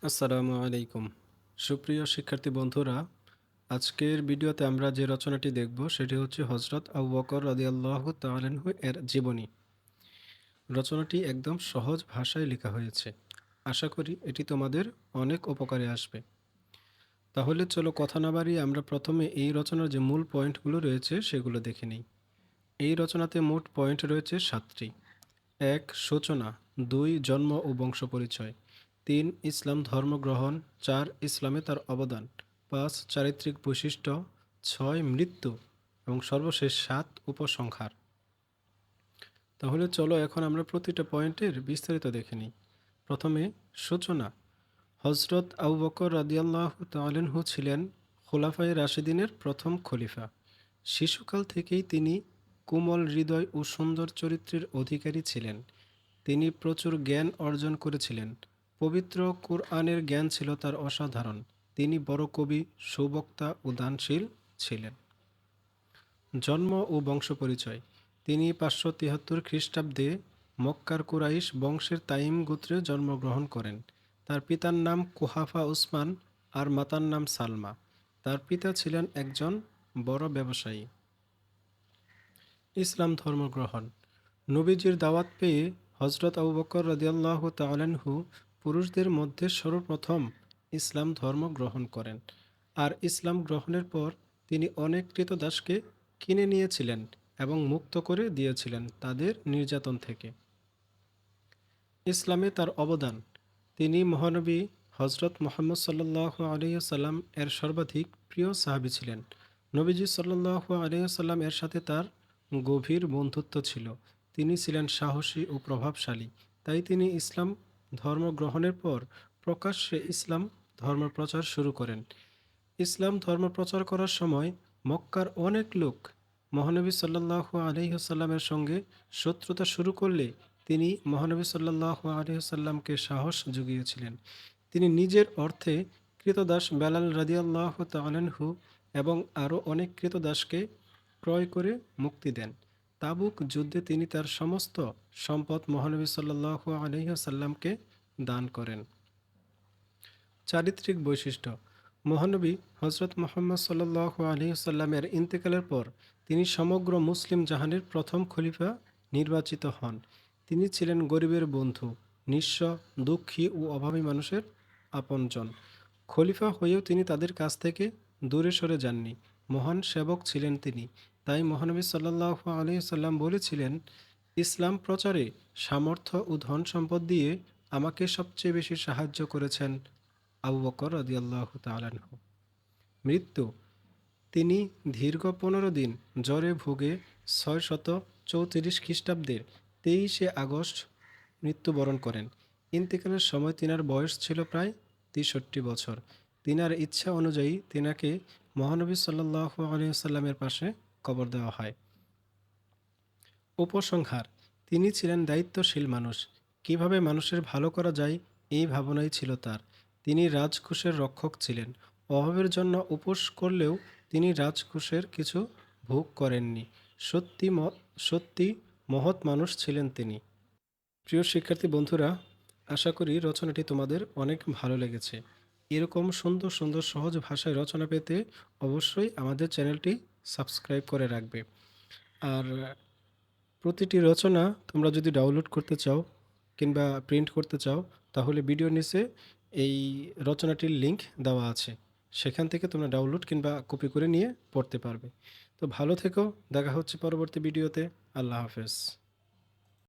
আসসালামু আলাইকুম। সুপ্রিয় শিক্ষার্থী বন্ধুরা, আজকের ভিডিওতে আমরা যে রচনাটি দেখব সেটি হচ্ছে হযরত আবু বকর রাদিয়াল্লাহু তাআলা আনহু এর জীবনী। রচনাটি একদম সহজ ভাষায় লেখা হয়েছে। আশা করি এটি তোমাদের অনেক উপকারে আসবে। তাহলে চলো কথা না বাড়িয়ে আমরা প্রথমে এই রচনার যে মূল পয়েন্টগুলো রয়েছে সেগুলো দেখে নিই। এই রচনাতে মোট পয়েন্ট রয়েছে ৭টি। ১. সূচনা। ২. জন্ম ও বংশ পরিচয়। ৩. ইসলাম ধর্ম গ্রহণ। ৪. ইসলামে তার অবদান। ৫. চারিত্রিক বৈশিষ্ট্য। ৬. মৃত্যু এবং সর্বশেষ ৭. উপসংহার। তাহলে চলো এখন আমরা প্রতিটা পয়েন্টের বিস্তারিত দেখে নিই। প্রথমে সূচনা। হযরত আবু বকর রাদিয়াল্লাহু তাআলা আনহু ছিলেন খুলাফায়ে রাশিদিনের প্রথম খলিফা। শিশুকাল থেকেই তিনি কোমল হৃদয় ও সুন্দর চরিত্রের অধিকারী ছিলেন। তিনি প্রচুর জ্ঞান অর্জন করেছিলেন। পবিত্র কুরআনের জ্ঞান ছিল তার অসাধারণ। তিনি বড় কবি, সুবক্তা ও দানশীল ছিলেন। জন্ম ও বংশ পরিচয়। তিনি ৫৭৩ খ্রিস্টাব্দে মক্কার কুরাইশ বংশের তাইম গোত্রে জন্মগ্রহণ করেন। তার পিতার নাম কুহাফা উসমান আর মাতার নাম সালমা। তার পিতা ছিলেন একজন বড় ব্যবসায়ী। ইসলাম ধর্ম গ্রহণ। নবীজির দাওয়াত পেয়ে হযরত আবু বকর রাদিয়াল্লাহু তাআলা আনহু পুরুষদের মধ্যে সর্বপ্রথম ইসলাম ধর্ম গ্রহণ করেন। আর ইসলাম গ্রহণের পর তিনি অনেক ক্রীতদাসকে কিনে নিয়েছিলেন এবং মুক্ত করে দিয়েছিলেন তাদের নির্যাতন থেকে। ইসলামে তার অবদান। তিনি মহানবী হযরত মুহাম্মদ সাল্লাল্লাহু আলাইহি ওয়াসাল্লাম এর সর্বাধিক প্রিয় সাহাবী ছিলেন। নবীজি সাল্লাল্লাহু আলাইহি ওয়াসাল্লাম এর সাথে তার গভীর বন্ধুত্ব ছিল। তিনি ছিলেন সাহসী ও প্রভাবশালী। তাই তিনি ইসলাম ধর্ম গ্রহণের পর প্রকাশ্যে ইসলাম ধর্ম প্রচার শুরু করেন। ইসলাম ধর্ম প্রচার করার সময় মক্কার অনেক লোক মহানবী সাল্লাল্লাহু আলাইহি ওয়াসাল্লামের সঙ্গে শত্রুতা শুরু করলে তিনি মহানবী সাল্লাল্লাহু আলাইহি ওয়াসাল্লামকে সাহস জুগিয়েছিলেন। তিনি নিজের অর্থে ক্রীতদাস বেলাল রাদিয়াল্লাহু তাআলা আনহু এবং আরও অনেক ক্রীতদাসকে ক্রয় করে মুক্তি দেন। তাবুক যুদ্ধে তিনি তার সমস্ত সম্পদ মহানবী সাল্লাল্লাহু আলাইহি ওয়াসাল্লামকে দান করেন। চারিত্রিক বৈশিষ্ট্য। মহানবী হযরত মুহাম্মদ সাল্লাল্লাহু আলাইহি ওয়াসাল্লামের ইন্তেকালের পর তিনি সমগ্র মুসলিম জাহানের প্রথম খলিফা নির্বাচিত হন। তিনি ছিলেন গরিবের বন্ধু, নিঃস্ব, দুঃখী ও অভাবী মানুষের আপনজন। খলিফা হয়েও তিনি তাদের কাছ থেকে দূরে সরে যাননি। মহান সেবক ছিলেন তিনি। তাই মহানবী সাল্লাল্লাহু আলাইহি ওয়াসাল্লাম বলেছিলেন, ইসলাম প্রচারে সামর্থ্য ও ধন সম্পদ দিয়ে আমাকে সবচেয়ে বেশি সাহায্য করেছেন আবু বকর রাদিয়াল্লাহু তাআলা আনহু। মৃত্যু। তিনি দীর্ঘ ১৫ দিন জ্বরে ভুগে ৬৩৪ খ্রিস্টাব্দের ২৩শে আগস্ট মৃত্যুবরণ করেন। ইন্তেকালের সময় তিনার বয়স ছিল প্রায় ৬৩ বছর। তিনার ইচ্ছা অনুযায়ী তিনাকে মহানবী সাল্লাল্লাহু আলাইহি ওয়াসাল্লামের পাশে কবর দেওয়া হয়। উপসংহার। তিনি ছিলেন দায়িত্বশীল মানুষ। কিভাবে মানুষের ভালো করা যায় এই ভাবনাই ছিল তার। তিনি রাজকোষের রক্ষক ছিলেন। অভাবের জন্য উপোস করলেও তিনি রাজকোষের কিছু ভোগ করেননি। সত্যি মহৎ মানুষ ছিলেন তিনি। প্রিয় শিক্ষার্থী বন্ধুরা, আশা করি রচনাটি তোমাদের অনেক ভালো লেগেছে। এরকম সুন্দর সুন্দর সহজ ভাষায় রচনা পেতে অবশ্যই আমাদের চ্যানেলটি সাবস্ক্রাইব করে রাখবে। আর প্রতিটি রচনা তোমরা যদি ডাউনলোড করতে চাও কিংবা প্রিন্ট করতে চাও তাহলে ভিডিওর নিচে এই রচনাটির লিংক দেওয়া আছে। সেখান থেকে তোমরা ডাউনলোড কিংবা কপি করে নিয়ে পড়তে পারবে। তো ভালো থেকো, দেখা হচ্ছে পরবর্তী ভিডিওতে। আল্লাহ হাফেজ।